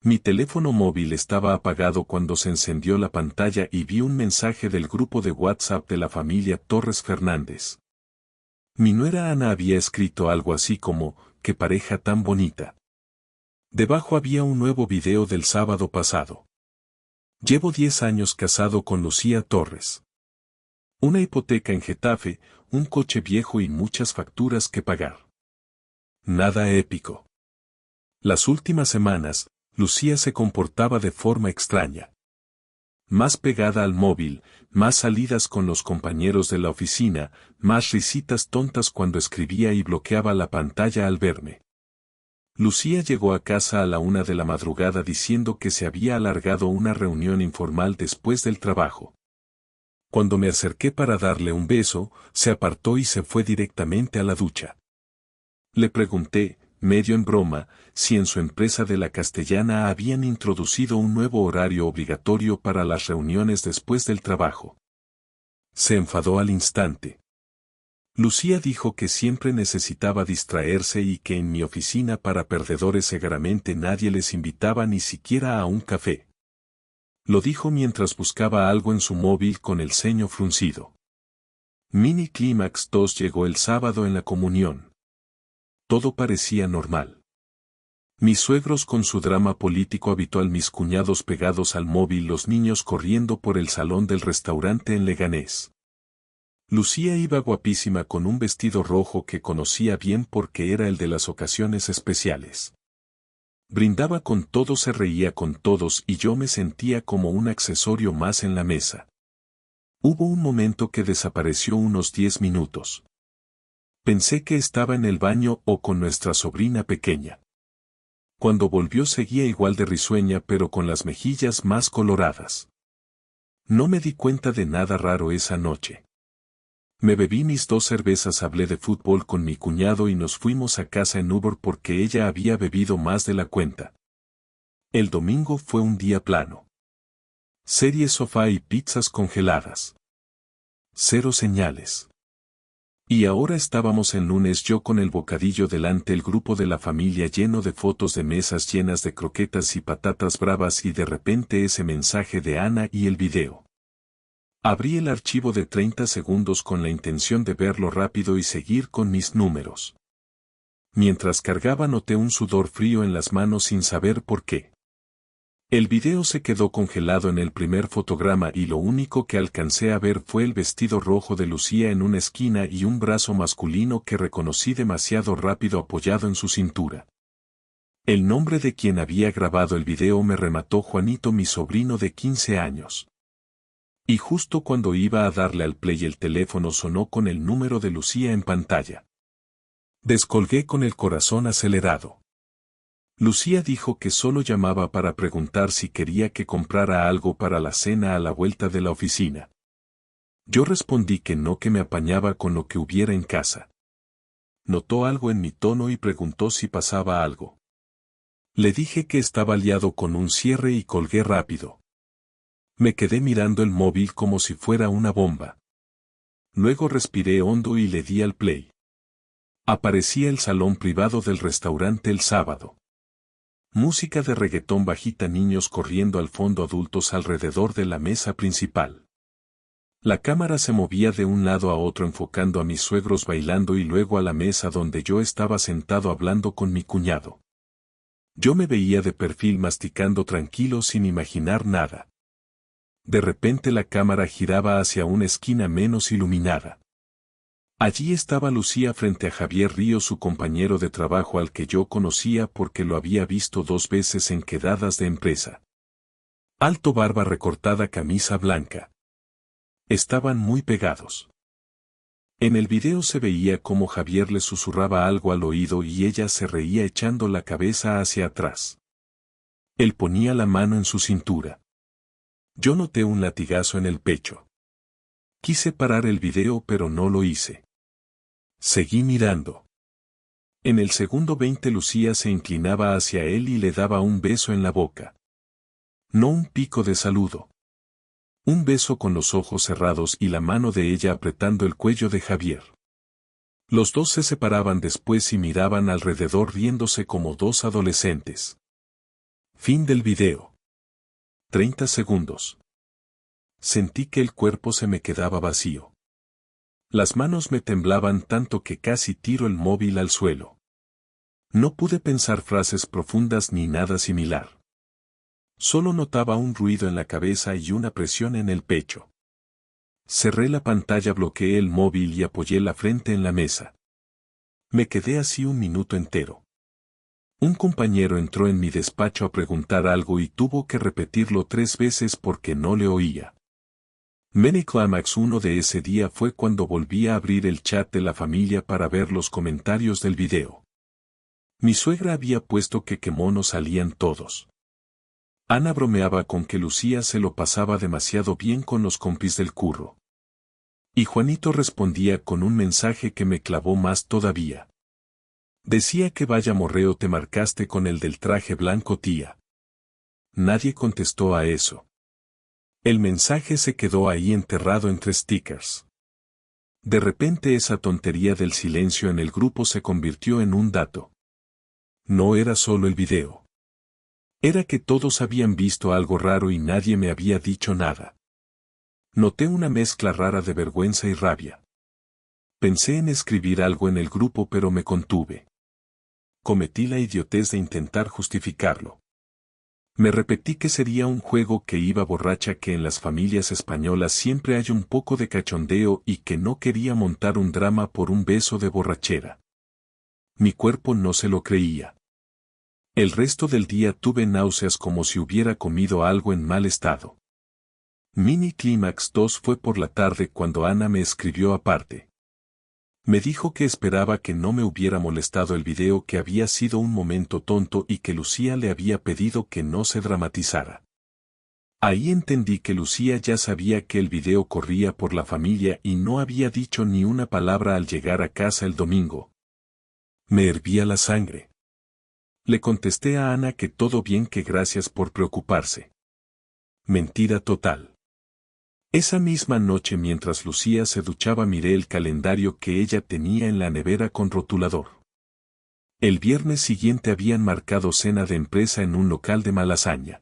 Mi teléfono móvil estaba apagado cuando se encendió la pantalla y vi un mensaje del grupo de WhatsApp de la familia Torres Fernández. Mi nuera Ana había escrito algo así como, «¡Qué pareja tan bonita!». Debajo había un nuevo video del sábado pasado. Llevo 10 años casado con Lucía Torres. Una hipoteca en Getafe, un coche viejo y muchas facturas que pagar. Nada épico. Las últimas semanas, Lucía se comportaba de forma extraña. Más pegada al móvil, más salidas con los compañeros de la oficina, más risitas tontas cuando escribía y bloqueaba la pantalla al verme. Lucía llegó a casa a la 1 de la madrugada diciendo que se había alargado una reunión informal después del trabajo. Cuando me acerqué para darle un beso, se apartó y se fue directamente a la ducha. Le pregunté, medio en broma, si en su empresa de la Castellana habían introducido un nuevo horario obligatorio para las reuniones después del trabajo. Se enfadó al instante. Lucía dijo que siempre necesitaba distraerse y que en mi oficina para perdedores seguramente nadie les invitaba ni siquiera a un café. Lo dijo mientras buscaba algo en su móvil con el ceño fruncido. Mini Clímax 2 llegó el sábado en la comunión. Todo parecía normal. Mis suegros con su drama político habitual, mis cuñados pegados al móvil, los niños corriendo por el salón del restaurante en Leganés. Lucía iba guapísima con un vestido rojo que conocía bien porque era el de las ocasiones especiales. Brindaba con todos, se reía con todos y yo me sentía como un accesorio más en la mesa. Hubo un momento que desapareció unos 10 minutos. Pensé que estaba en el baño o con nuestra sobrina pequeña. Cuando volvió seguía igual de risueña pero con las mejillas más coloradas. No me di cuenta de nada raro esa noche. Me bebí mis 2 cervezas, hablé de fútbol con mi cuñado y nos fuimos a casa en Uber porque ella había bebido más de la cuenta. El domingo fue un día plano. Serie, sofá y pizzas congeladas. Cero señales. Y ahora estábamos en lunes, yo con el bocadillo delante, el grupo de la familia lleno de fotos de mesas llenas de croquetas y patatas bravas y de repente ese mensaje de Ana y el video. Abrí el archivo de 30 segundos con la intención de verlo rápido y seguir con mis números. Mientras cargaba noté un sudor frío en las manos sin saber por qué. El video se quedó congelado en el primer fotograma y lo único que alcancé a ver fue el vestido rojo de Lucía en una esquina y un brazo masculino que reconocí demasiado rápido apoyado en su cintura. El nombre de quien había grabado el video me remató: Juanito, mi sobrino de 15 años. Y justo cuando iba a darle al play el teléfono sonó con el número de Lucía en pantalla. Descolgué con el corazón acelerado. Lucía dijo que solo llamaba para preguntar si quería que comprara algo para la cena a la vuelta de la oficina. Yo respondí que no, que me apañaba con lo que hubiera en casa. Notó algo en mi tono y preguntó si pasaba algo. Le dije que estaba liado con un cierre y colgué rápido. Me quedé mirando el móvil como si fuera una bomba. Luego respiré hondo y le di al play. Aparecía el salón privado del restaurante el sábado. Música de reggaetón bajita, niños corriendo al fondo, adultos alrededor de la mesa principal. La cámara se movía de un lado a otro enfocando a mis suegros bailando y luego a la mesa donde yo estaba sentado hablando con mi cuñado. Yo me veía de perfil masticando tranquilo sin imaginar nada. De repente la cámara giraba hacia una esquina menos iluminada. Allí estaba Lucía frente a Javier Ríos, su compañero de trabajo al que yo conocía porque lo había visto 2 veces en quedadas de empresa. Alto, barba recortada, camisa blanca. Estaban muy pegados. En el video se veía cómo Javier le susurraba algo al oído y ella se reía echando la cabeza hacia atrás. Él ponía la mano en su cintura. Yo noté un latigazo en el pecho. Quise parar el video pero no lo hice. Seguí mirando. En el segundo 20 Lucía se inclinaba hacia él y le daba un beso en la boca. No un pico de saludo. Un beso con los ojos cerrados y la mano de ella apretando el cuello de Javier. Los dos se separaban después y miraban alrededor riéndose como 2 adolescentes. Fin del video. 30 segundos. Sentí que el cuerpo se me quedaba vacío. Las manos me temblaban tanto que casi tiro el móvil al suelo. No pude pensar frases profundas ni nada similar. Solo notaba un ruido en la cabeza y una presión en el pecho. Cerré la pantalla, bloqueé el móvil y apoyé la frente en la mesa. Me quedé así un minuto entero. Un compañero entró en mi despacho a preguntar algo y tuvo que repetirlo 3 veces porque no le oía. Mini Climax 1 de ese día fue cuando volví a abrir el chat de la familia para ver los comentarios del video. Mi suegra había puesto que qué monos salían todos. Ana bromeaba con que Lucía se lo pasaba demasiado bien con los compis del curro. Y Juanito respondía con un mensaje que me clavó más todavía. Decía que vaya morreo te marcaste con el del traje blanco, tía. Nadie contestó a eso. El mensaje se quedó ahí enterrado entre stickers. De repente esa tontería del silencio en el grupo se convirtió en un dato. No era solo el video. Era que todos habían visto algo raro y nadie me había dicho nada. Noté una mezcla rara de vergüenza y rabia. Pensé en escribir algo en el grupo pero me contuve. Cometí la idiotez de intentar justificarlo. Me repetí que sería un juego, que iba borracha, que en las familias españolas siempre hay un poco de cachondeo y que no quería montar un drama por un beso de borrachera. Mi cuerpo no se lo creía. El resto del día tuve náuseas como si hubiera comido algo en mal estado. Mini Clímax 2 fue por la tarde cuando Ana me escribió aparte. Me dijo que esperaba que no me hubiera molestado el video, que había sido un momento tonto y que Lucía le había pedido que no se dramatizara. Ahí entendí que Lucía ya sabía que el video corría por la familia y no había dicho ni una palabra al llegar a casa el domingo. Me hervía la sangre. Le contesté a Ana que todo bien, que gracias por preocuparse. Mentira total. Esa misma noche, mientras Lucía se duchaba, miré el calendario que ella tenía en la nevera con rotulador. El viernes siguiente habían marcado cena de empresa en un local de Malasaña.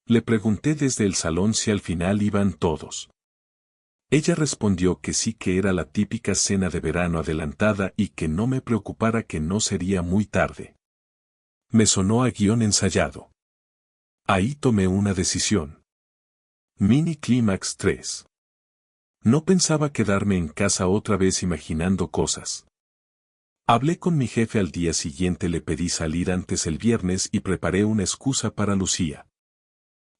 Le pregunté desde el salón si al final iban todos. Ella respondió que sí, que era la típica cena de verano adelantada y que no me preocupara, que no sería muy tarde. Me sonó a guión ensayado. Ahí tomé una decisión. Mini Clímax 3. No pensaba quedarme en casa otra vez imaginando cosas. Hablé con mi jefe al día siguiente, le pedí salir antes el viernes y preparé una excusa para Lucía.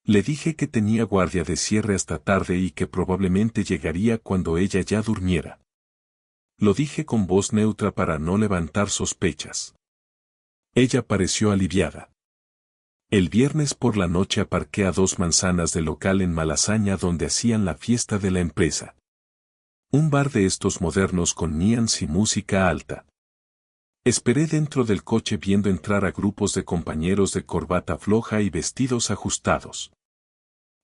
Le dije que tenía guardia de cierre hasta tarde y que probablemente llegaría cuando ella ya durmiera. Lo dije con voz neutra para no levantar sospechas. Ella pareció aliviada. El viernes por la noche aparqué a 2 manzanas del local en Malasaña donde hacían la fiesta de la empresa. Un bar de estos modernos con neons y música alta. Esperé dentro del coche viendo entrar a grupos de compañeros de corbata floja y vestidos ajustados.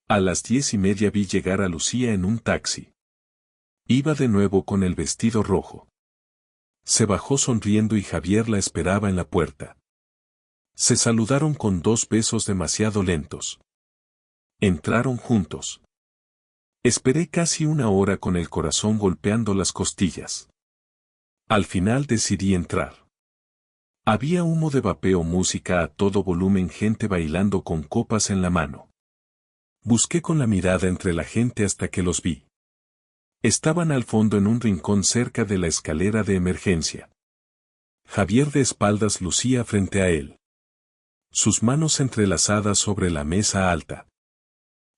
A las 10:30 vi llegar a Lucía en un taxi. Iba de nuevo con el vestido rojo. Se bajó sonriendo y Javier la esperaba en la puerta. Se saludaron con 2 besos demasiado lentos. Entraron juntos. Esperé casi una hora con el corazón golpeando las costillas. Al final decidí entrar. Había humo de vapeo, música a todo volumen, gente bailando con copas en la mano. Busqué con la mirada entre la gente hasta que los vi. Estaban al fondo en un rincón cerca de la escalera de emergencia. Javier de espaldas, Lucía frente a él. Sus manos entrelazadas sobre la mesa alta.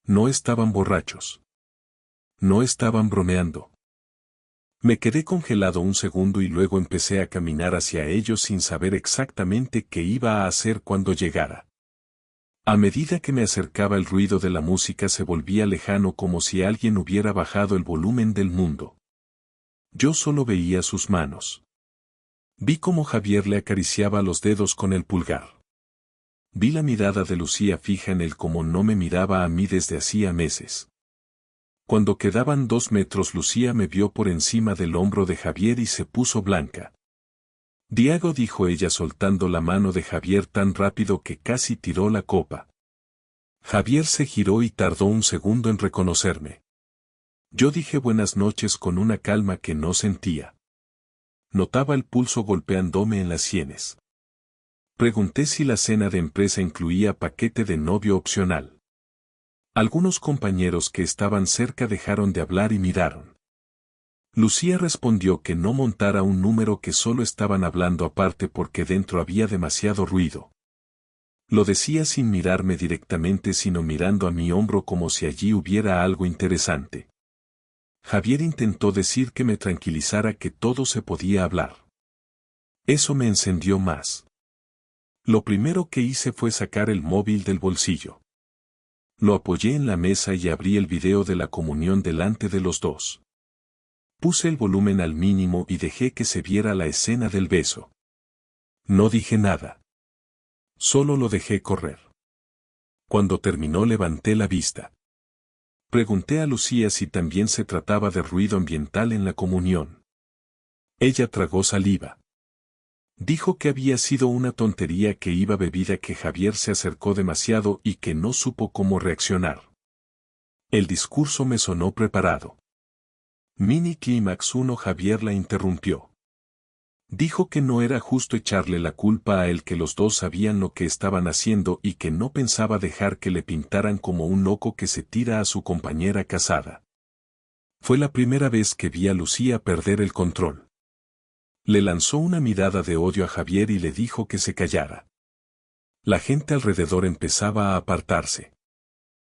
No estaban borrachos. No estaban bromeando. Me quedé congelado un segundo y luego empecé a caminar hacia ellos sin saber exactamente qué iba a hacer cuando llegara. A medida que me acercaba, el ruido de la música se volvía lejano, como si alguien hubiera bajado el volumen del mundo. Yo solo veía sus manos. Vi cómo Javier le acariciaba los dedos con el pulgar. Vi la mirada de Lucía fija en él como no me miraba a mí desde hacía meses. Cuando quedaban 2 metros, Lucía me vio por encima del hombro de Javier y se puso blanca. Diego, dijo ella soltando la mano de Javier tan rápido que casi tiró la copa. Javier se giró y tardó un segundo en reconocerme. Yo dije buenas noches con una calma que no sentía. Notaba el pulso golpeándome en las sienes. Pregunté si la cena de empresa incluía paquete de novio opcional. Algunos compañeros que estaban cerca dejaron de hablar y miraron. Lucía respondió que no montara un número, que solo estaban hablando aparte porque dentro había demasiado ruido. Lo decía sin mirarme directamente, sino mirando a mi hombro como si allí hubiera algo interesante. Javier intentó decir que me tranquilizara, que todo se podía hablar. Eso me encendió más. Lo primero que hice fue sacar el móvil del bolsillo. Lo apoyé en la mesa y abrí el video de la comunión delante de los dos. Puse el volumen al mínimo y dejé que se viera la escena del beso. No dije nada. Solo lo dejé correr. Cuando terminó levanté la vista. Pregunté a Lucía si también se trataba de ruido ambiental en la comunión. Ella tragó saliva. Dijo que había sido una tontería que iba bebida, que Javier se acercó demasiado y que no supo cómo reaccionar. El discurso me sonó preparado. Mini Clímax 1. Javier la interrumpió. Dijo que no era justo echarle la culpa a él, que los dos sabían lo que estaban haciendo y que no pensaba dejar que le pintaran como un loco que se tira a su compañera casada. Fue la primera vez que vi a Lucía perder el control. Le lanzó una mirada de odio a Javier y le dijo que se callara. La gente alrededor empezaba a apartarse.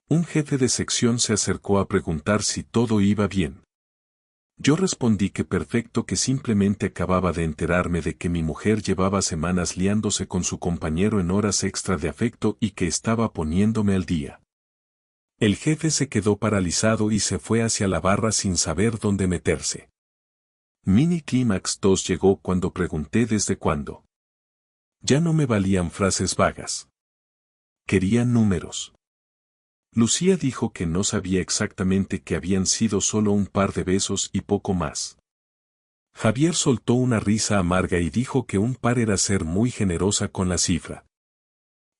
Un jefe de sección se acercó a preguntar si todo iba bien. Yo respondí que perfecto, que simplemente acababa de enterarme de que mi mujer llevaba semanas liándose con su compañero en horas extra de afecto y que estaba poniéndome al día. El jefe se quedó paralizado y se fue hacia la barra sin saber dónde meterse. Mini Clímax 2 llegó cuando pregunté desde cuándo. Ya no me valían frases vagas. Querían números. Lucía dijo que no sabía exactamente, que habían sido solo un par de besos y poco más. Javier soltó una risa amarga y dijo que un par era ser muy generosa con la cifra.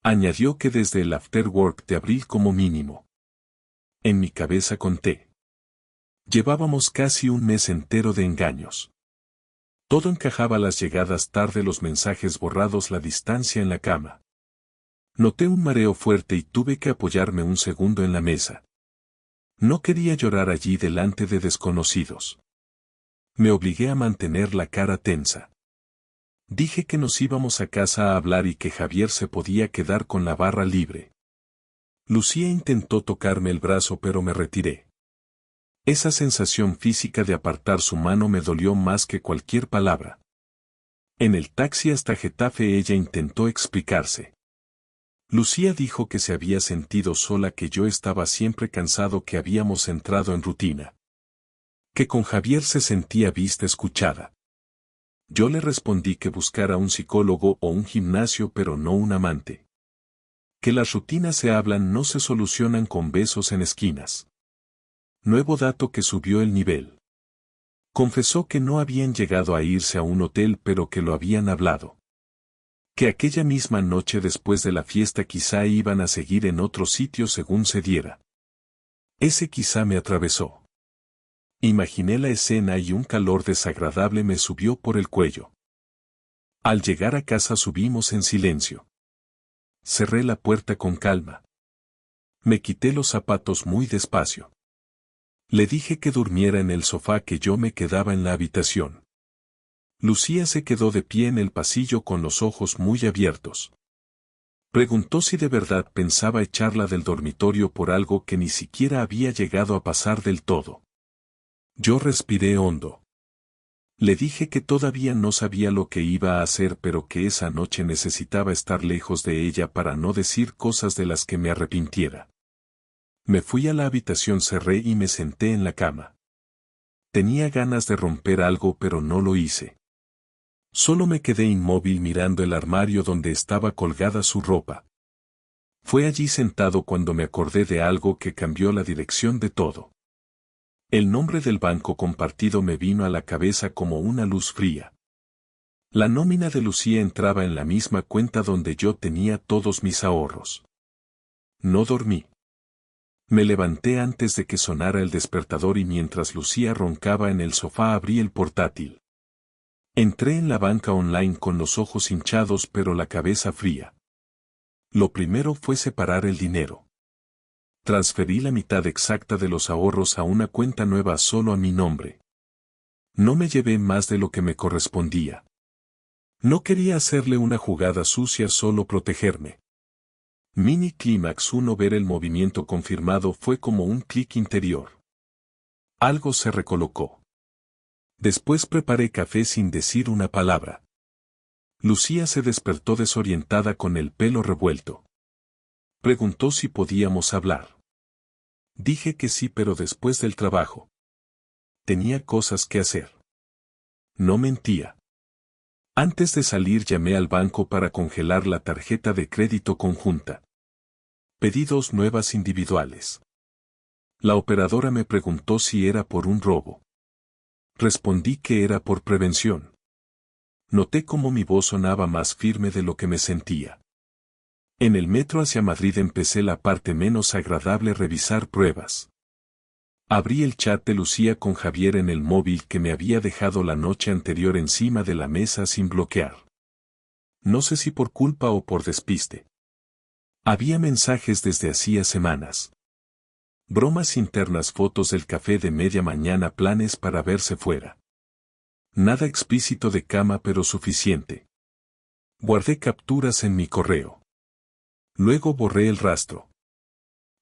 Añadió que desde el afterwork de abril como mínimo. En mi cabeza conté. Llevábamos casi un mes entero de engaños. Todo encajaba: las llegadas tarde, los mensajes borrados, la distancia en la cama. Noté un mareo fuerte y tuve que apoyarme un segundo en la mesa. No quería llorar allí delante de desconocidos. Me obligué a mantener la cara tensa. Dije que nos íbamos a casa a hablar y que Javier se podía quedar con la barra libre. Lucía intentó tocarme el brazo, pero me retiré. Esa sensación física de apartar su mano me dolió más que cualquier palabra. En el taxi hasta Getafe ella intentó explicarse. Lucía dijo que se había sentido sola, que yo estaba siempre cansado, que habíamos entrado en rutina. Que con Javier se sentía vista, escuchada. Yo le respondí que buscara un psicólogo o un gimnasio, pero no un amante. Que las rutinas se hablan, no se solucionan con besos en esquinas. Nuevo dato que subió el nivel. Confesó que no habían llegado a irse a un hotel, pero que lo habían hablado. Que aquella misma noche después de la fiesta quizá iban a seguir en otro sitio según se diera. Ese quizá me atravesó. Imaginé la escena y un calor desagradable me subió por el cuello. Al llegar a casa subimos en silencio. Cerré la puerta con calma. Me quité los zapatos muy despacio. Le dije que durmiera en el sofá, que yo me quedaba en la habitación. Lucía se quedó de pie en el pasillo con los ojos muy abiertos. Preguntó si de verdad pensaba echarla del dormitorio por algo que ni siquiera había llegado a pasar del todo. Yo respiré hondo. Le dije que todavía no sabía lo que iba a hacer, pero que esa noche necesitaba estar lejos de ella para no decir cosas de las que me arrepintiera. Me fui a la habitación, cerré y me senté en la cama. Tenía ganas de romper algo, pero no lo hice. Solo me quedé inmóvil mirando el armario donde estaba colgada su ropa. Fue allí sentado cuando me acordé de algo que cambió la dirección de todo. El nombre del banco compartido me vino a la cabeza como una luz fría. La nómina de Lucía entraba en la misma cuenta donde yo tenía todos mis ahorros. No dormí. Me levanté antes de que sonara el despertador y mientras Lucía roncaba en el sofá abrí el portátil. Entré en la banca online con los ojos hinchados pero la cabeza fría. Lo primero fue separar el dinero. Transferí la mitad exacta de los ahorros a una cuenta nueva solo a mi nombre. No me llevé más de lo que me correspondía. No quería hacerle una jugada sucia, solo protegerme. Mini Clímax 1. Ver el movimiento confirmado fue como un clic interior. Algo se recolocó. Después preparé café sin decir una palabra. Lucía se despertó desorientada con el pelo revuelto. Preguntó si podíamos hablar. Dije que sí, pero después del trabajo. Tenía cosas que hacer. No mentía. Antes de salir llamé al banco para congelar la tarjeta de crédito conjunta. Pedí 2 nuevas individuales. La operadora me preguntó si era por un robo. Respondí que era por prevención. Noté cómo mi voz sonaba más firme de lo que me sentía. En el metro hacia Madrid empecé la parte menos agradable: revisar pruebas. Abrí el chat de Lucía con Javier en el móvil que me había dejado la noche anterior encima de la mesa sin bloquear. No sé si por culpa o por despiste. Había mensajes desde hacía semanas. Bromas internas, fotos del café de media mañana, planes para verse fuera. Nada explícito de cama, pero suficiente. Guardé capturas en mi correo. Luego borré el rastro.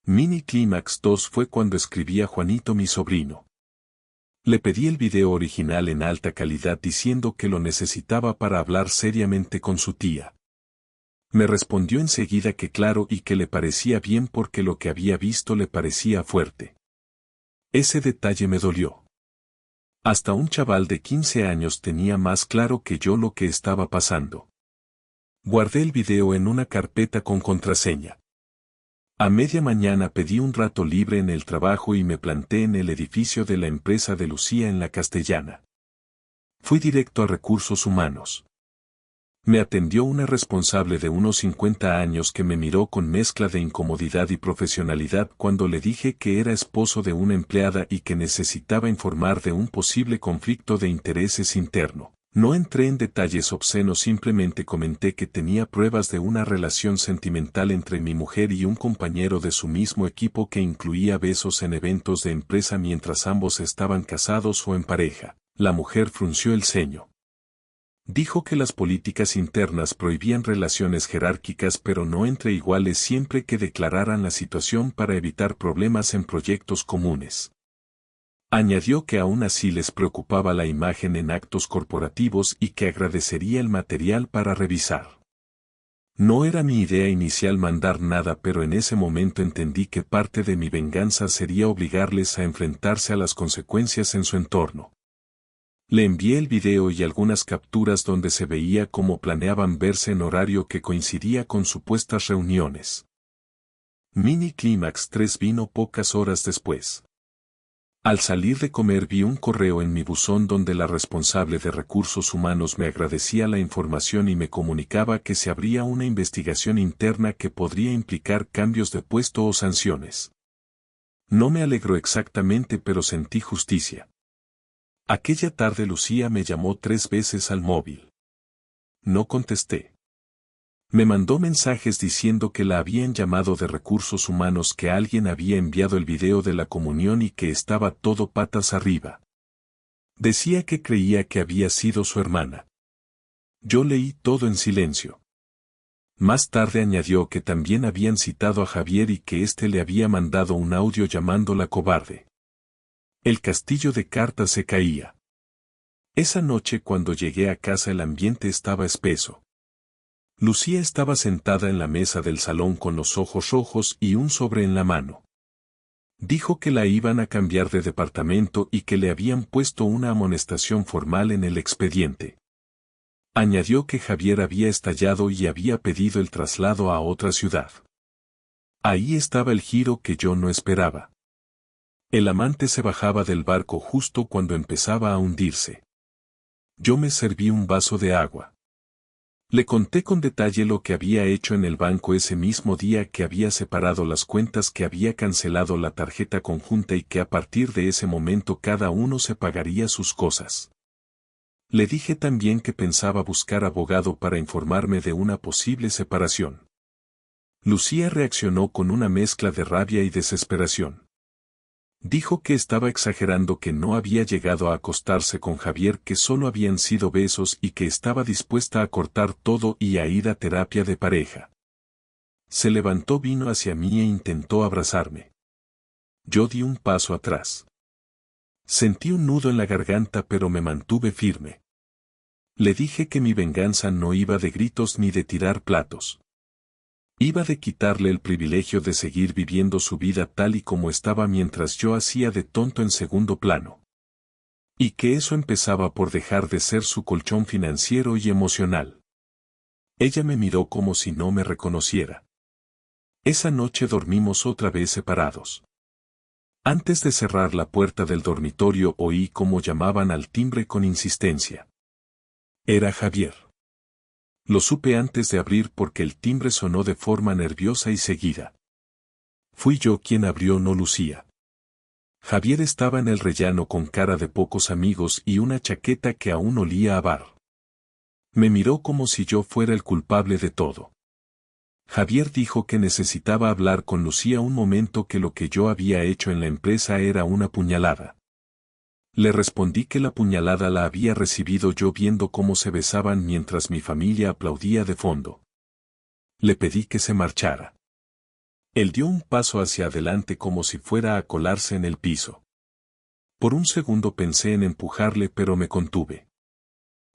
Mini Clímax 2 fue cuando escribí a Juanito, mi sobrino. Le pedí el video original en alta calidad diciendo que lo necesitaba para hablar seriamente con su tía. Me respondió enseguida que claro y que le parecía bien porque lo que había visto le parecía fuerte. Ese detalle me dolió. Hasta un chaval de 15 años tenía más claro que yo lo que estaba pasando. Guardé el video en una carpeta con contraseña. A media mañana pedí un rato libre en el trabajo y me planté en el edificio de la empresa de Lucía en la Castellana. Fui directo a Recursos Humanos. Me atendió una responsable de unos 50 años que me miró con mezcla de incomodidad y profesionalidad cuando le dije que era esposo de una empleada y que necesitaba informar de un posible conflicto de intereses interno. No entré en detalles obscenos, simplemente comenté que tenía pruebas de una relación sentimental entre mi mujer y un compañero de su mismo equipo que incluía besos en eventos de empresa mientras ambos estaban casados o en pareja. La mujer frunció el ceño. Dijo que las políticas internas prohibían relaciones jerárquicas pero no entre iguales siempre que declararan la situación para evitar problemas en proyectos comunes. Añadió que aún así les preocupaba la imagen en actos corporativos y que agradecería el material para revisar. No era mi idea inicial mandar nada, pero en ese momento entendí que parte de mi venganza sería obligarles a enfrentarse a las consecuencias en su entorno. Le envié el video y algunas capturas donde se veía cómo planeaban verse en horario que coincidía con supuestas reuniones. Mini Clímax 3 vino pocas horas después. Al salir de comer vi un correo en mi buzón donde la responsable de Recursos Humanos me agradecía la información y me comunicaba que se abría una investigación interna que podría implicar cambios de puesto o sanciones. No me alegró exactamente, pero sentí justicia. Aquella tarde Lucía me llamó 3 veces al móvil. No contesté. Me mandó mensajes diciendo que la habían llamado de Recursos Humanos, que alguien había enviado el video de la comunión y que estaba todo patas arriba. Decía que creía que había sido su hermana. Yo leí todo en silencio. Más tarde añadió que también habían citado a Javier y que éste le había mandado un audio llamándola cobarde. El castillo de cartas se caía. Esa noche cuando llegué a casa el ambiente estaba espeso. Lucía estaba sentada en la mesa del salón con los ojos rojos y un sobre en la mano. Dijo que la iban a cambiar de departamento y que le habían puesto una amonestación formal en el expediente. Añadió que Javier había estallado y había pedido el traslado a otra ciudad. Ahí estaba el giro que yo no esperaba. El amante se bajaba del barco justo cuando empezaba a hundirse. Yo me serví un vaso de agua. Le conté con detalle lo que había hecho en el banco ese mismo día, que había separado las cuentas, que había cancelado la tarjeta conjunta y que a partir de ese momento cada uno se pagaría sus cosas. Le dije también que pensaba buscar abogado para informarme de una posible separación. Lucía reaccionó con una mezcla de rabia y desesperación. Dijo que estaba exagerando, que no había llegado a acostarse con Javier, que solo habían sido besos y que estaba dispuesta a cortar todo y a ir a terapia de pareja. Se levantó, vino hacia mí e intentó abrazarme. Yo di un paso atrás. Sentí un nudo en la garganta, pero me mantuve firme. Le dije que mi venganza no iba de gritos ni de tirar platos. Iba de quitarle el privilegio de seguir viviendo su vida tal y como estaba mientras yo hacía de tonto en segundo plano. Y que eso empezaba por dejar de ser su colchón financiero y emocional. Ella me miró como si no me reconociera. Esa noche dormimos otra vez separados. Antes de cerrar la puerta del dormitorio oí cómo llamaban al timbre con insistencia. Era Javier. Lo supe antes de abrir porque el timbre sonó de forma nerviosa y seguida. Fui yo quien abrió, no Lucía. Javier estaba en el rellano con cara de pocos amigos y una chaqueta que aún olía a bar. Me miró como si yo fuera el culpable de todo. Javier dijo que necesitaba hablar con Lucía un momento, que lo que yo había hecho en la empresa era una puñalada. Le respondí que la puñalada la había recibido yo viendo cómo se besaban mientras mi familia aplaudía de fondo. Le pedí que se marchara. Él dio un paso hacia adelante como si fuera a colarse en el piso. Por un segundo pensé en empujarle, pero me contuve.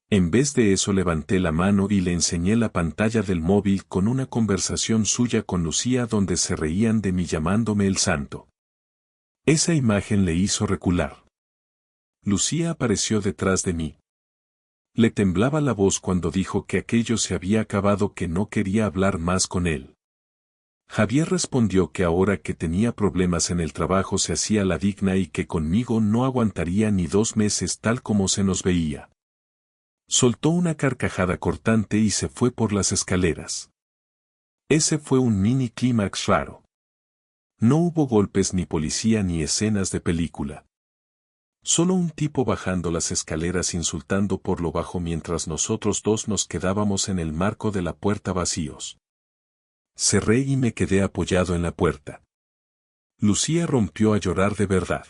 En vez de eso levanté la mano y le enseñé la pantalla del móvil con una conversación suya con Lucía donde se reían de mí llamándome el santo. Esa imagen le hizo recular. Lucía apareció detrás de mí. Le temblaba la voz cuando dijo que aquello se había acabado, que no quería hablar más con él. Javier respondió que ahora que tenía problemas en el trabajo se hacía la digna y que conmigo no aguantaría ni 2 meses tal como se nos veía. Soltó una carcajada cortante y se fue por las escaleras. Ese fue un mini clímax raro. No hubo golpes, ni policía, ni escenas de película. Solo un tipo bajando las escaleras insultando por lo bajo mientras nosotros dos nos quedábamos en el marco de la puerta vacíos. Cerré y me quedé apoyado en la puerta. Lucía rompió a llorar de verdad.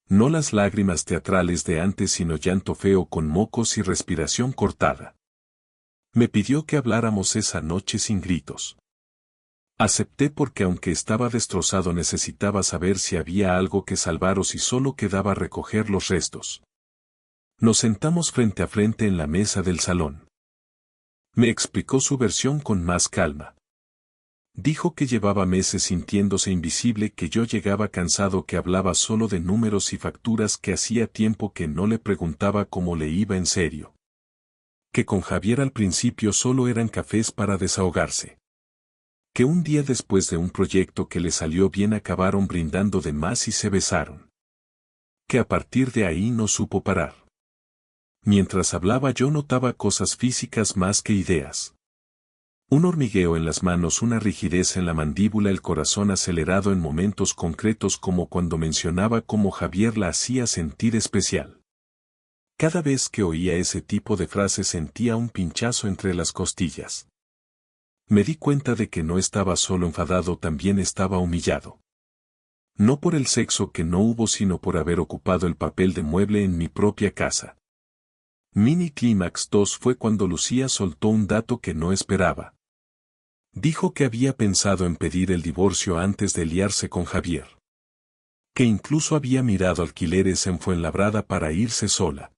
No las lágrimas teatrales de antes, sino llanto feo con mocos y respiración cortada. Me pidió que habláramos esa noche sin gritos. Acepté porque aunque estaba destrozado necesitaba saber si había algo que salvar o si solo quedaba recoger los restos. Nos sentamos frente a frente en la mesa del salón. Me explicó su versión con más calma. Dijo que llevaba meses sintiéndose invisible, que yo llegaba cansado, que hablaba solo de números y facturas, que hacía tiempo que no le preguntaba cómo le iba en serio. Que con Javier al principio solo eran cafés para desahogarse. Que un día después de un proyecto que le salió bien acabaron brindando de más y se besaron. Que a partir de ahí no supo parar. Mientras hablaba yo notaba cosas físicas más que ideas. Un hormigueo en las manos, una rigidez en la mandíbula, el corazón acelerado en momentos concretos, como cuando mencionaba cómo Javier la hacía sentir especial. Cada vez que oía ese tipo de frases sentía un pinchazo entre las costillas. Me di cuenta de que no estaba solo enfadado, también estaba humillado. No por el sexo que no hubo, sino por haber ocupado el papel de mueble en mi propia casa. Mini Clímax 2 fue cuando Lucía soltó un dato que no esperaba. Dijo que había pensado en pedir el divorcio antes de liarse con Javier. Que incluso había mirado alquileres en Fuenlabrada para irse sola.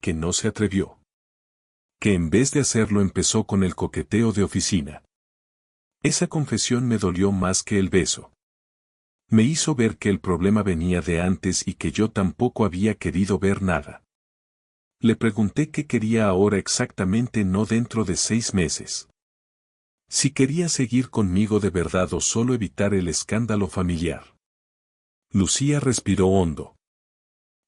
Que no se atrevió. Que en vez de hacerlo empezó con el coqueteo de oficina. Esa confesión me dolió más que el beso. Me hizo ver que el problema venía de antes y que yo tampoco había querido ver nada. Le pregunté qué quería ahora exactamente, no dentro de 6 meses. Si quería seguir conmigo de verdad o solo evitar el escándalo familiar. Lucía respiró hondo.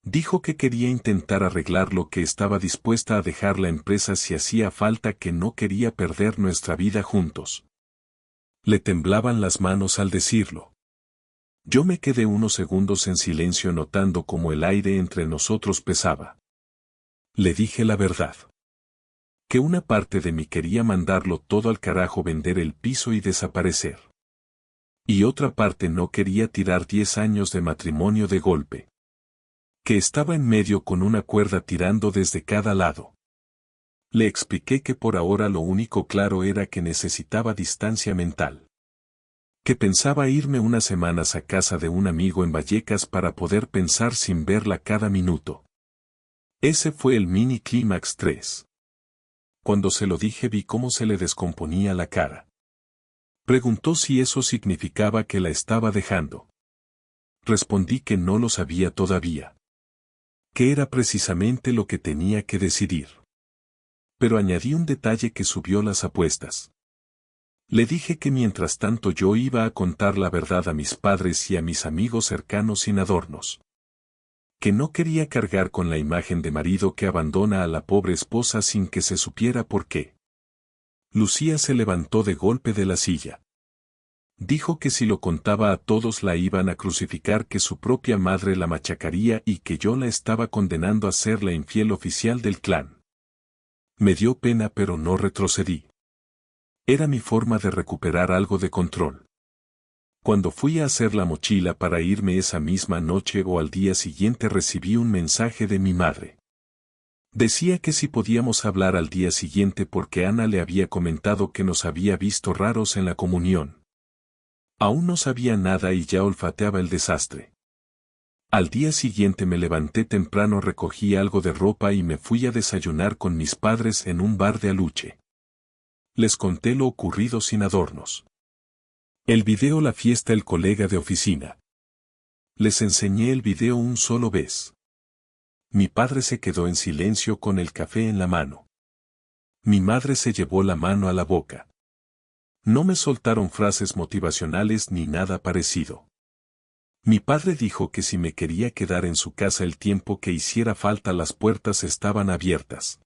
Dijo que quería intentar arreglarlo, que estaba dispuesta a dejar la empresa si hacía falta, que no quería perder nuestra vida juntos. Le temblaban las manos al decirlo. Yo me quedé unos segundos en silencio, notando cómo el aire entre nosotros pesaba. Le dije la verdad. Que una parte de mí quería mandarlo todo al carajo, vender el piso y desaparecer. Y otra parte no quería tirar 10 años de matrimonio de golpe. Que estaba en medio con una cuerda tirando desde cada lado. Le expliqué que por ahora lo único claro era que necesitaba distancia mental. Que pensaba irme unas semanas a casa de un amigo en Vallecas para poder pensar sin verla cada minuto. Ese fue el mini clímax 3. Cuando se lo dije vi cómo se le descomponía la cara. Preguntó si eso significaba que la estaba dejando. Respondí que no lo sabía todavía. Que era precisamente lo que tenía que decidir. Pero añadí un detalle que subió las apuestas. Le dije que mientras tanto yo iba a contar la verdad a mis padres y a mis amigos cercanos sin adornos. Que no quería cargar con la imagen de marido que abandona a la pobre esposa sin que se supiera por qué. Lucía se levantó de golpe de la silla. Dijo que si lo contaba a todos la iban a crucificar, que su propia madre la machacaría y que yo la estaba condenando a ser la infiel oficial del clan. Me dio pena, pero no retrocedí. Era mi forma de recuperar algo de control. Cuando fui a hacer la mochila para irme esa misma noche o al día siguiente recibí un mensaje de mi madre. Decía que si podíamos hablar al día siguiente porque Ana le había comentado que nos había visto raros en la comunión. Aún no sabía nada y ya olfateaba el desastre. Al día siguiente me levanté temprano, recogí algo de ropa y me fui a desayunar con mis padres en un bar de Aluche. Les conté lo ocurrido sin adornos. El video, la fiesta, el colega de oficina. Les enseñé el video un solo vez. Mi padre se quedó en silencio con el café en la mano. Mi madre se llevó la mano a la boca. No me soltaron frases motivacionales ni nada parecido. Mi padre dijo que si me quería quedar en su casa el tiempo que hiciera falta, las puertas estaban abiertas.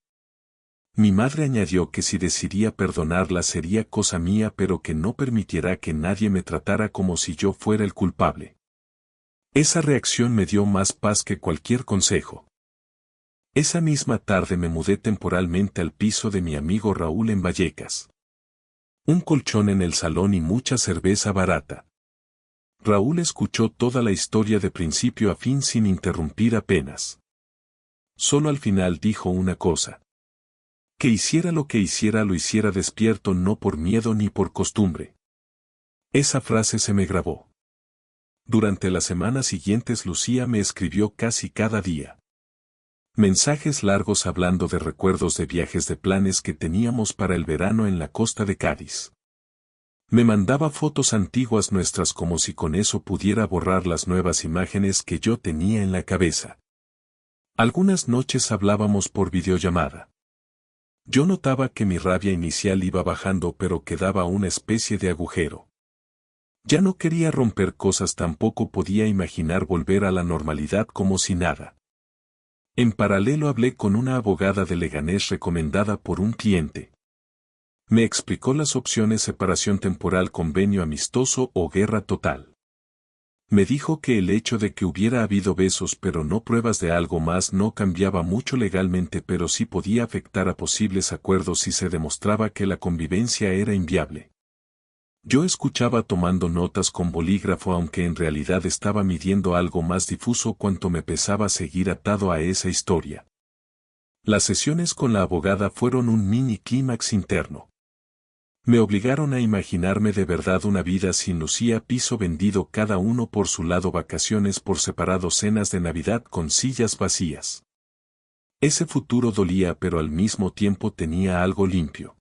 Mi madre añadió que si decidía perdonarla sería cosa mía, pero que no permitiera que nadie me tratara como si yo fuera el culpable. Esa reacción me dio más paz que cualquier consejo. Esa misma tarde me mudé temporalmente al piso de mi amigo Raúl en Vallecas. Un colchón en el salón y mucha cerveza barata. Raúl escuchó toda la historia de principio a fin sin interrumpir apenas. Solo al final dijo una cosa. Que hiciera lo que hiciera lo hiciera despierto, no por miedo ni por costumbre. Esa frase se me grabó. Durante las semanas siguientes Lucía me escribió casi cada día. Mensajes largos hablando de recuerdos, de viajes, de planes que teníamos para el verano en la costa de Cádiz. Me mandaba fotos antiguas nuestras como si con eso pudiera borrar las nuevas imágenes que yo tenía en la cabeza. Algunas noches hablábamos por videollamada. Yo notaba que mi rabia inicial iba bajando, pero quedaba una especie de agujero. Ya no quería romper cosas, tampoco podía imaginar volver a la normalidad como si nada. En paralelo hablé con una abogada de Leganés recomendada por un cliente. Me explicó las opciones: separación temporal, convenio amistoso o guerra total. Me dijo que el hecho de que hubiera habido besos pero no pruebas de algo más no cambiaba mucho legalmente, pero sí podía afectar a posibles acuerdos si se demostraba que la convivencia era inviable. Yo escuchaba tomando notas con bolígrafo, aunque en realidad estaba midiendo algo más difuso. Cuánto me pesaba seguir atado a esa historia. Las sesiones con la abogada fueron un mini clímax interno. Me obligaron a imaginarme de verdad una vida sin Lucía, piso vendido cada uno por su lado, vacaciones por separado, cenas de Navidad con sillas vacías. Ese futuro dolía, pero al mismo tiempo tenía algo limpio.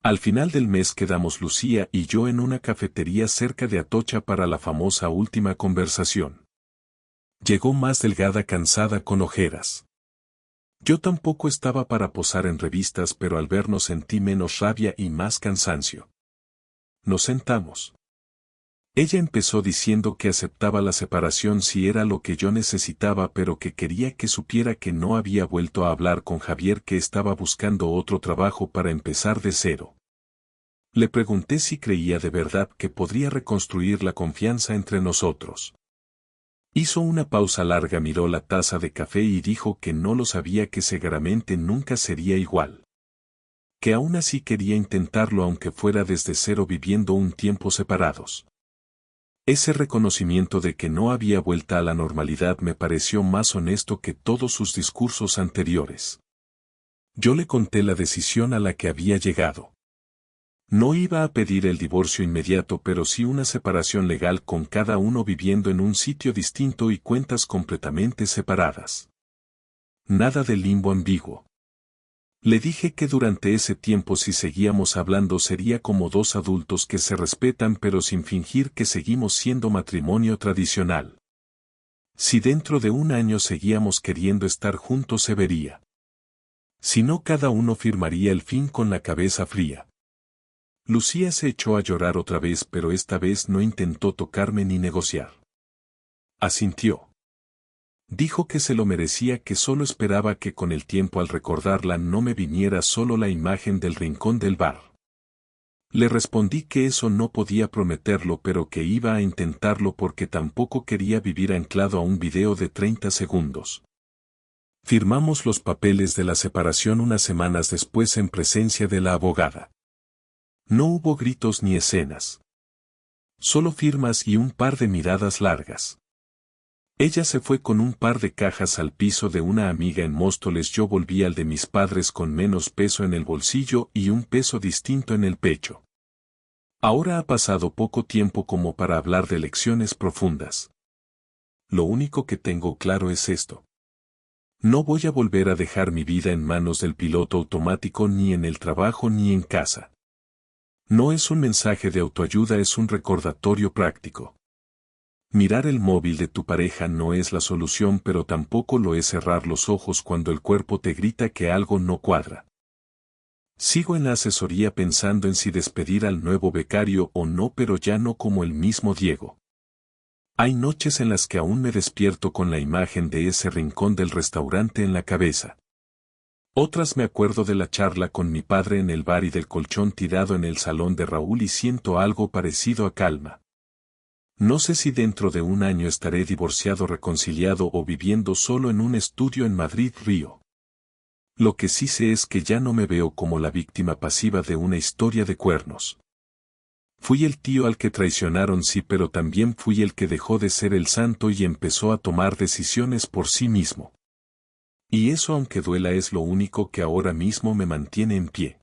Al final del mes quedamos Lucía y yo en una cafetería cerca de Atocha para la famosa última conversación. Llegó más delgada, cansada, con ojeras. Yo tampoco estaba para posar en revistas, pero al vernos sentí menos rabia y más cansancio. Nos sentamos. Ella empezó diciendo que aceptaba la separación si era lo que yo necesitaba, pero que quería que supiera que no había vuelto a hablar con Javier, que estaba buscando otro trabajo para empezar de cero. Le pregunté si creía de verdad que podría reconstruir la confianza entre nosotros. Hizo una pausa larga, miró la taza de café y dijo que no lo sabía, que seguramente nunca sería igual. Que aún así quería intentarlo aunque fuera desde cero, viviendo un tiempo separados. Ese reconocimiento de que no había vuelta a la normalidad me pareció más honesto que todos sus discursos anteriores. Yo le conté la decisión a la que había llegado. No iba a pedir el divorcio inmediato, pero sí una separación legal, con cada uno viviendo en un sitio distinto y cuentas completamente separadas. Nada de limbo ambiguo. Le dije que durante ese tiempo, si seguíamos hablando, sería como dos adultos que se respetan pero sin fingir que seguimos siendo matrimonio tradicional. Si dentro de un año seguíamos queriendo estar juntos, se vería. Si no, cada uno firmaría el fin con la cabeza fría. Lucía se echó a llorar otra vez, pero esta vez no intentó tocarme ni negociar. Asintió. Dijo que se lo merecía, que solo esperaba que con el tiempo, al recordarla, no me viniera solo la imagen del rincón del bar. Le respondí que eso no podía prometerlo, pero que iba a intentarlo porque tampoco quería vivir anclado a un video de 30 segundos. Firmamos los papeles de la separación unas semanas después en presencia de la abogada. No hubo gritos ni escenas. Solo firmas y un par de miradas largas. Ella se fue con un par de cajas al piso de una amiga en Móstoles. Yo volví al de mis padres con menos peso en el bolsillo y un peso distinto en el pecho. Ahora ha pasado poco tiempo como para hablar de lecciones profundas. Lo único que tengo claro es esto. No voy a volver a dejar mi vida en manos del piloto automático, ni en el trabajo ni en casa. No es un mensaje de autoayuda, es un recordatorio práctico. Mirar el móvil de tu pareja no es la solución, pero tampoco lo es cerrar los ojos cuando el cuerpo te grita que algo no cuadra. Sigo en la asesoría pensando en si despedir al nuevo becario o no, pero ya no como el mismo Diego. Hay noches en las que aún me despierto con la imagen de ese rincón del restaurante en la cabeza. Otras me acuerdo de la charla con mi padre en el bar y del colchón tirado en el salón de Raúl y siento algo parecido a calma. No sé si dentro de un año estaré divorciado, reconciliado o viviendo solo en un estudio en Madrid, Río. Lo que sí sé es que ya no me veo como la víctima pasiva de una historia de cuernos. Fui el tío al que traicionaron, sí, pero también fui el que dejó de ser el santo y empezó a tomar decisiones por sí mismo. Y eso, aunque duela, es lo único que ahora mismo me mantiene en pie.